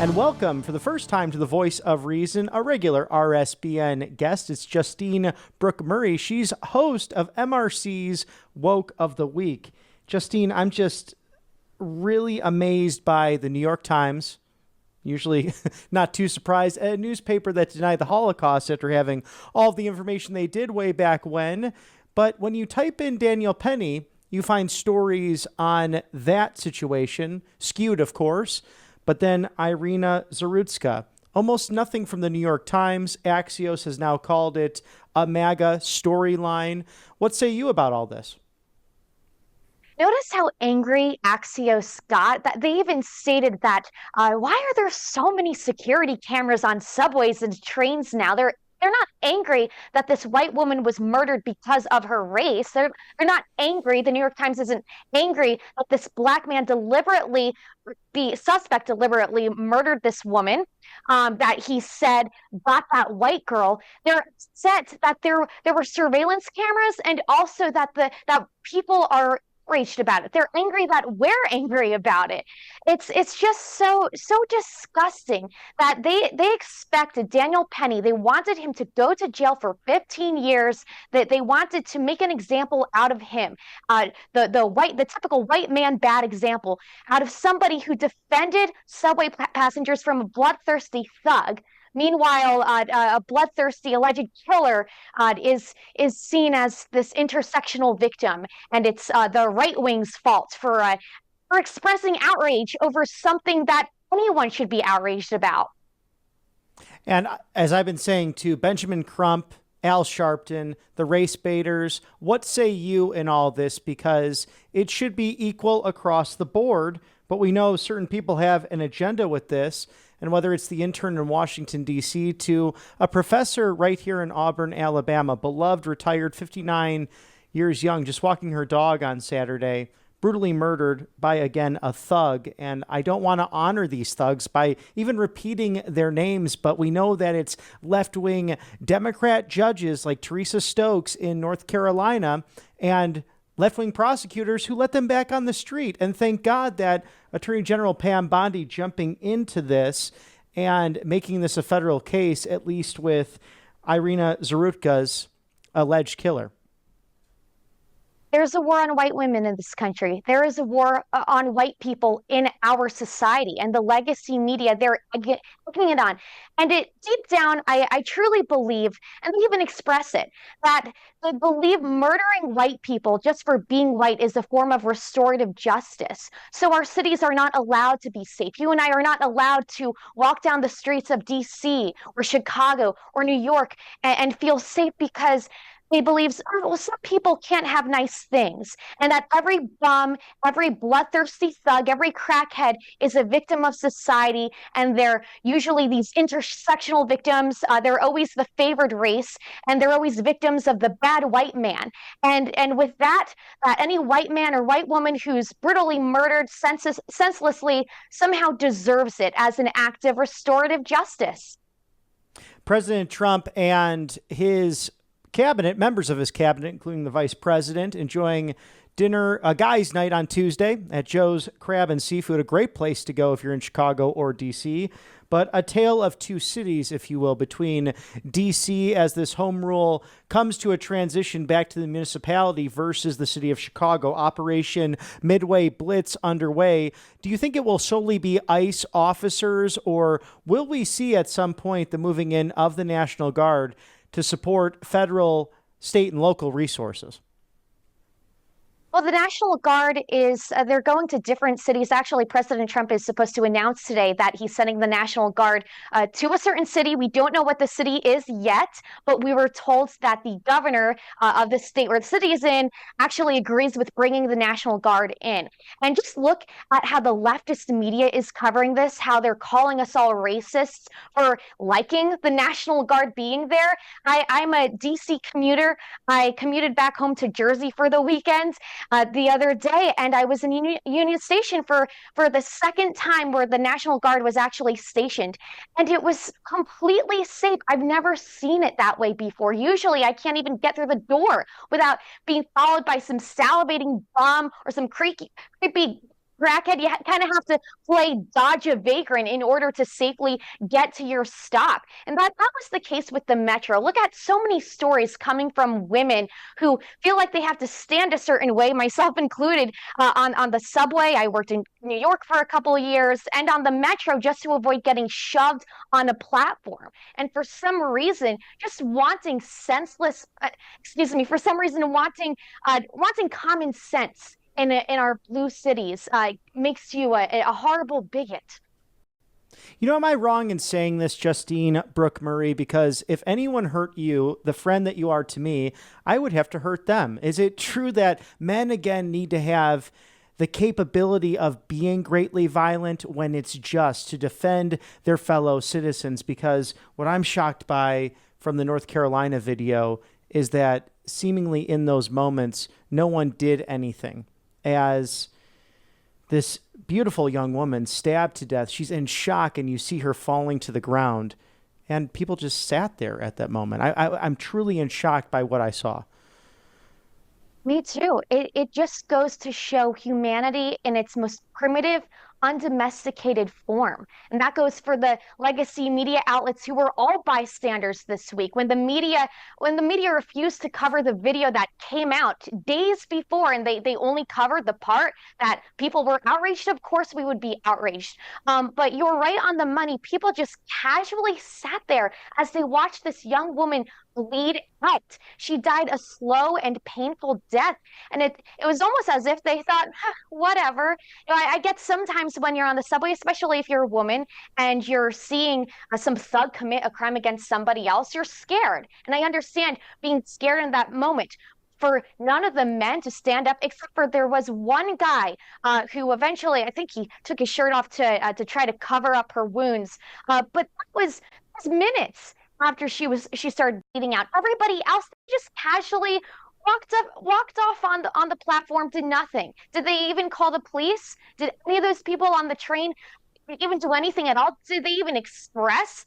And welcome for the first time to the Voice of Reason, a regular RSBN guest. It's Justine Brooke Murray. She's host of MRC's Woke of the Week. Justine, I'm just really amazed by the New York Times. Usually not too surprised. A newspaper that denied the Holocaust after having all of the information they did way back when. But when you type in Daniel Penny, you find stories on that situation, skewed, of course. But then Irina Zarutska, almost nothing from the New York Times. Axios has now called it a MAGA storyline. What say you about all this? Notice how angry Axios got. That they even stated that why are there so many security cameras on subways and trains now? They're not angry that this white woman was murdered because of her race. They're not angry. The New York Times isn't angry that this black man the suspect deliberately murdered this woman, that he said got that white girl. They're upset that there were surveillance cameras, and also that that people are outraged about it. They're angry that we're angry about it. It's just so disgusting that they expected Daniel Penny. They wanted him to go to jail for 15 years. That they wanted to make an example out of him. The typical white man bad example out of somebody who defended subway passengers from a bloodthirsty thug. Meanwhile, a bloodthirsty alleged killer is seen as this intersectional victim, and it's the right wing's fault for expressing outrage over something that anyone should be outraged about. And as I've been saying to Benjamin Crump, Al Sharpton, the race baiters, what say you in all this? Because it should be equal across the board, but we know certain people have an agenda with this. And whether it's the intern in Washington, D.C., to a professor right here in Auburn, Alabama, beloved, retired, 59 years young, just walking her dog on Saturday, brutally murdered by, again, a thug. And I don't want to honor these thugs by even repeating their names, but we know that it's left-wing Democrat judges like Teresa Stokes in North Carolina and left-wing prosecutors who let them back on the street. And thank God that Attorney General Pam Bondi jumping into this and making this a federal case, at least with Irina Zarutka's alleged killer. There's a war on white women in this country. There is a war on white people in our society, and the legacy media, they're looking it on. And it deep down, I truly believe, and they even express it, that they believe murdering white people just for being white is a form of restorative justice. So our cities are not allowed to be safe. You and I are not allowed to walk down the streets of DC or Chicago or New York and feel safe because he believes, oh, well, some people can't have nice things, and that every bum, every bloodthirsty thug, every crackhead is a victim of society, and they're usually these intersectional victims. They're always the favored race, and they're always victims of the bad white man. And with that, any white man or white woman who's brutally murdered senselessly somehow deserves it as an act of restorative justice. President Trump and his cabinet, members of his cabinet, including the vice president, enjoying dinner, a guy's night on Tuesday at Joe's Crab and Seafood, a great place to go if you're in Chicago or D.C., but a tale of two cities, if you will, between D.C. as this home rule comes to a transition back to the municipality versus the city of Chicago. Operation Midway Blitz underway. Do you think it will solely be ICE officers, or will we see at some point the moving in of the National Guard to support federal, state, and local resources? Well, the National Guard they're going to different cities. Actually, President Trump is supposed to announce today that he's sending the National Guard to a certain city. We don't know what the city is yet, but we were told that the governor of the state where the city is in actually agrees with bringing the National Guard in. And just look at how the leftist media is covering this, how they're calling us all racists for liking the National Guard being there. I'm a DC commuter. I commuted back home to Jersey for the weekend the other day, and I was in Union Station for the second time where the National Guard was actually stationed, and it was completely safe. I've never seen it that way before. Usually I can't even get through the door without being followed by some salivating bum or some creepy crackhead, you kind of have to play dodge a vagrant in order to safely get to your stop. And that was the case with the metro. Look at so many stories coming from women who feel like they have to stand a certain way, myself included, on the subway. I worked in New York for a couple of years, and on the metro, just to avoid getting shoved on a platform. And for some reason, just wanting senseless, excuse me, for some reason, wanting common sense in our blue cities makes you a horrible bigot. You know, am I wrong in saying this, Justine Brooke Murray? Because if anyone hurt you, the friend that you are to me, I would have to hurt them. Is it true that men, again, need to have the capability of being greatly violent when it's just to defend their fellow citizens? Because what I'm shocked by from the North Carolina video is that seemingly in those moments, no one did anything. As this beautiful young woman stabbed to death, she's in shock, and you see her falling to the ground, and people just sat there at that moment. I'm truly in shock by what I saw. Me too. It just goes to show humanity in its most primitive, undomesticated form. And that goes for the legacy media outlets who were all bystanders this week. When the media refused to cover the video that came out days before, and they only covered the part that people were outraged, of course we would be outraged. But you're right on the money. People just casually sat there as they watched this young woman bleed out. She died a slow and painful death. And it was almost as if they thought, huh, whatever. You know, I get sometimes when you're on the subway, especially if you're a woman and you're seeing some thug commit a crime against somebody else, you're scared. And I understand being scared in that moment. For none of the men to stand up, except for there was one guy who eventually, I think he took his shirt off to try to cover up her wounds. But that was minutes after she started bleeding out. Everybody else just casually walked off on the platform, did nothing. Did they even call the police? Did any of those people on the train even do anything at all? Did they even express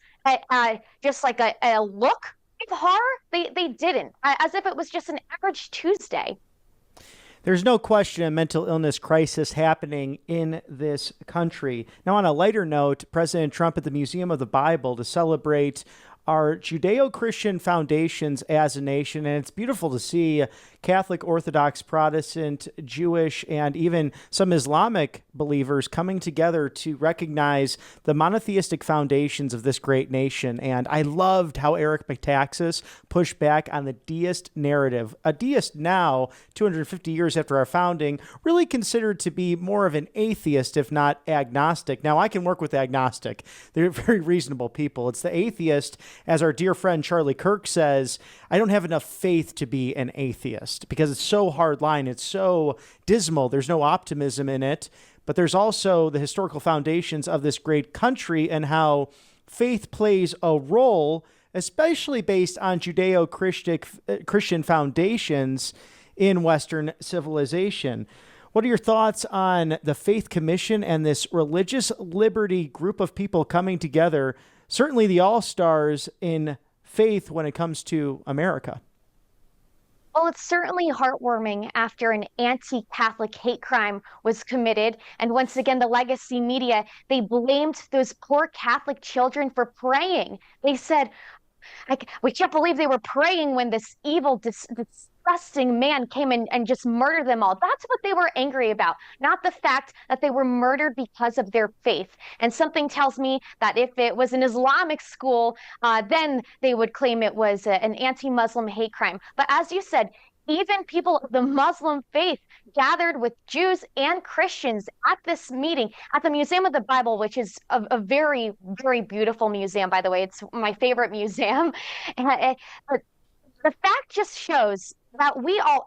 just like a look of horror? They didn't, as if it was just an average Tuesday. There's no question a mental illness crisis happening in this country. Now, on a lighter note, President Trump at the Museum of the Bible to celebrate our Judeo-Christian foundations as a nation. And it's beautiful to see Catholic, Orthodox, Protestant, Jewish, and even some Islamic believers coming together to recognize the monotheistic foundations of this great nation. And I loved how Eric Metaxas pushed back on the deist narrative. A deist now, 250 years after our founding, really considered to be more of an atheist, if not agnostic. Now, I can work with agnostic. They're very reasonable people. It's the atheist, as our dear friend Charlie Kirk says, I don't have enough faith to be an atheist because it's so hardline. It's so dismal. There's no optimism in it. But there's also the historical foundations of this great country and how faith plays a role, especially based on Judeo-Christian foundations in Western civilization. What are your thoughts on the Faith Commission and this religious liberty group of people coming together? Certainly the all-stars in faith when it comes to America. Well, it's certainly heartwarming after an anti-Catholic hate crime was committed. And once again, the legacy media, they blamed those poor Catholic children for praying. They said, we can't believe they were praying when this evil, disgusting man came in and just murdered them all. That's what they were angry about, not the fact that they were murdered because of their faith. And something tells me that if it was an Islamic school, then they would claim it was an anti-Muslim hate crime. But as you said, even people of the Muslim faith gathered with Jews and Christians at this meeting at the Museum of the Bible, which is a very, very beautiful museum, by the way. It's my favorite museum. But the fact just shows that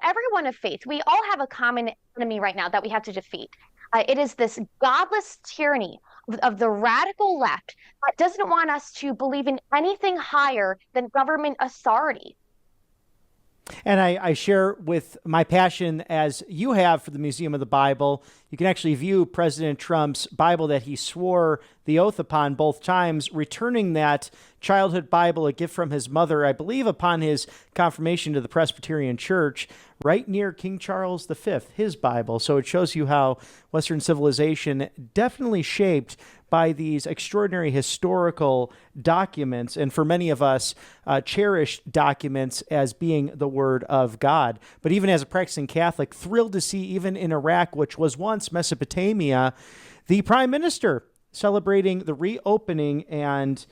everyone of faith, we all have a common enemy right now that we have to defeat. It is this godless tyranny of the radical left that doesn't want us to believe in anything higher than government authority. And I share with my passion as you have for the Museum of the Bible. You can actually view President Trump's Bible that he swore the oath upon both times, returning that childhood Bible, a gift from his mother, I believe upon his confirmation to the Presbyterian Church, right near King Charles V, his Bible. So it shows you how Western civilization definitely shaped by these extraordinary historical documents, and for many of us, cherished documents as being the Word of God. But even as a practicing Catholic, thrilled to see even in Iraq, which was once Mesopotamia, the Prime Minister celebrating the reopening and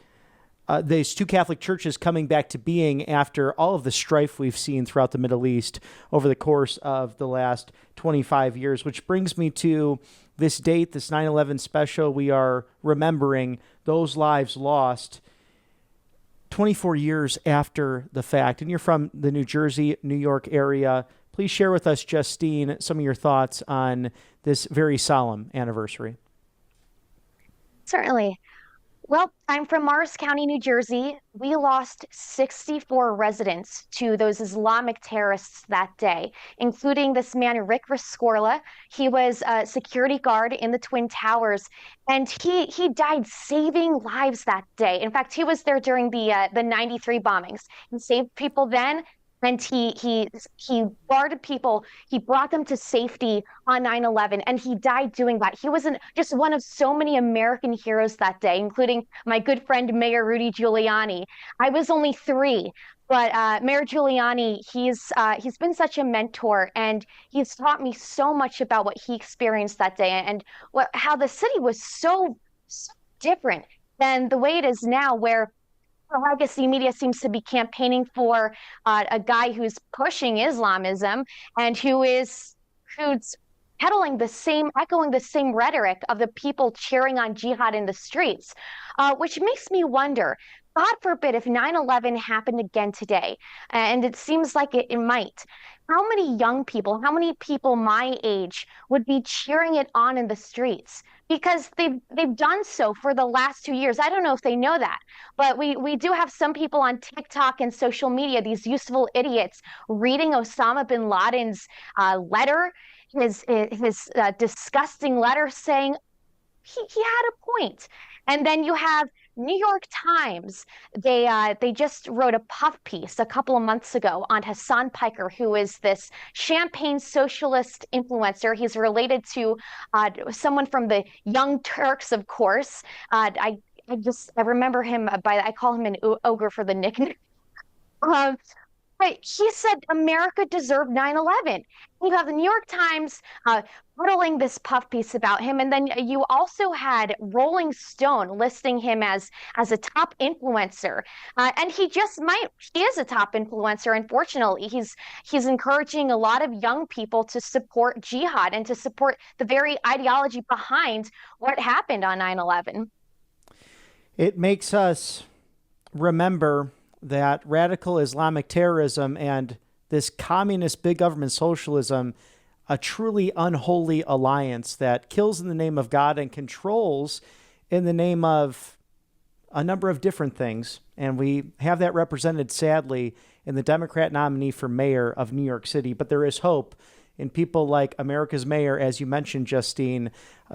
these two Catholic churches coming back to being after all of the strife we've seen throughout the Middle East over the course of the last 25 years, which brings me to this date, this 9/11 special. We are remembering those lives lost 24 years after the fact. And you're from the New Jersey, New York area. Please share with us, Justine, some of your thoughts on this very solemn anniversary. Certainly. Well, I'm from Morris County, New Jersey. We lost 64 residents to those Islamic terrorists that day, including this man, Rick Rescorla. He was a security guard in the Twin Towers, and he died saving lives that day. In fact, he was there during the 93 bombings and saved people then. And he guarded people. He brought them to safety on 9/11, and he died doing that. He was just one of so many American heroes that day, including my good friend Mayor Rudy Giuliani. I was only 3, but Mayor Giuliani, he's been such a mentor, and he's taught me so much about what he experienced that day and how the city was so different than the way it is now, where the legacy media seems to be campaigning for a guy who's pushing Islamism and who's echoing the same rhetoric of the people cheering on jihad in the streets, which makes me wonder, God forbid, if 9/11 happened again today, and it seems like it might. How many young people, how many people my age would be cheering it on in the streets? Because they've done so for the last 2 years. I don't know if they know that, but we do have some people on TikTok and social media, these useful idiots, reading Osama bin Laden's letter, his disgusting letter, saying he had a point. And then you have New York Times. They just wrote a puff piece a couple of months ago on Hassan Piker, who is this champagne socialist influencer. He's related to someone from the Young Turks, of course. I remember him I call him an ogre for the nickname. But he said America deserved 9/11. You have the New York Times puddling this puff piece about him, and then you also had Rolling Stone listing him as a top influencer, and he is a top influencer. Unfortunately, he's encouraging a lot of young people to support jihad and to support the very ideology behind what happened on 9/11. It makes us remember that radical Islamic terrorism and this communist big government socialism, a truly unholy alliance that kills in the name of God and controls in the name of a number of different things. And we have that represented, sadly, in the Democrat nominee for mayor of New York City. But there is hope in people like America's mayor, as you mentioned, Justine,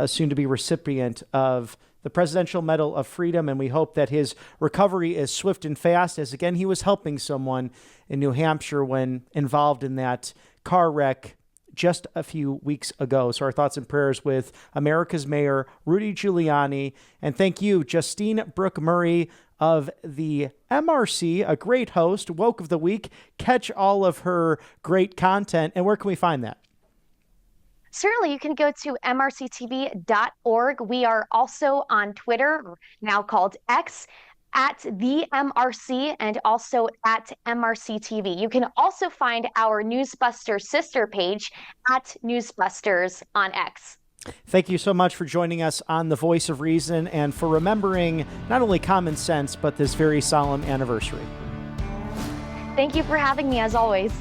soon to be recipient of the Presidential Medal of Freedom, and we hope that his recovery is swift and fast, as again, he was helping someone in New Hampshire when involved in that car wreck just a few weeks ago. So our thoughts and prayers with America's Mayor, Rudy Giuliani, and thank you, Justine Brooke Murray of the MRC, a great host, Woke of the Week. Catch all of her great content, and where can we find that? Certainly, you can go to MRCTV.org. We are also on Twitter, now called X, at the MRC, and also at MRCTV. You can also find our Newsbusters sister page at Newsbusters on X. Thank you so much for joining us on The Voice of Reason and for remembering not only common sense, but this very solemn anniversary. Thank you for having me, as always.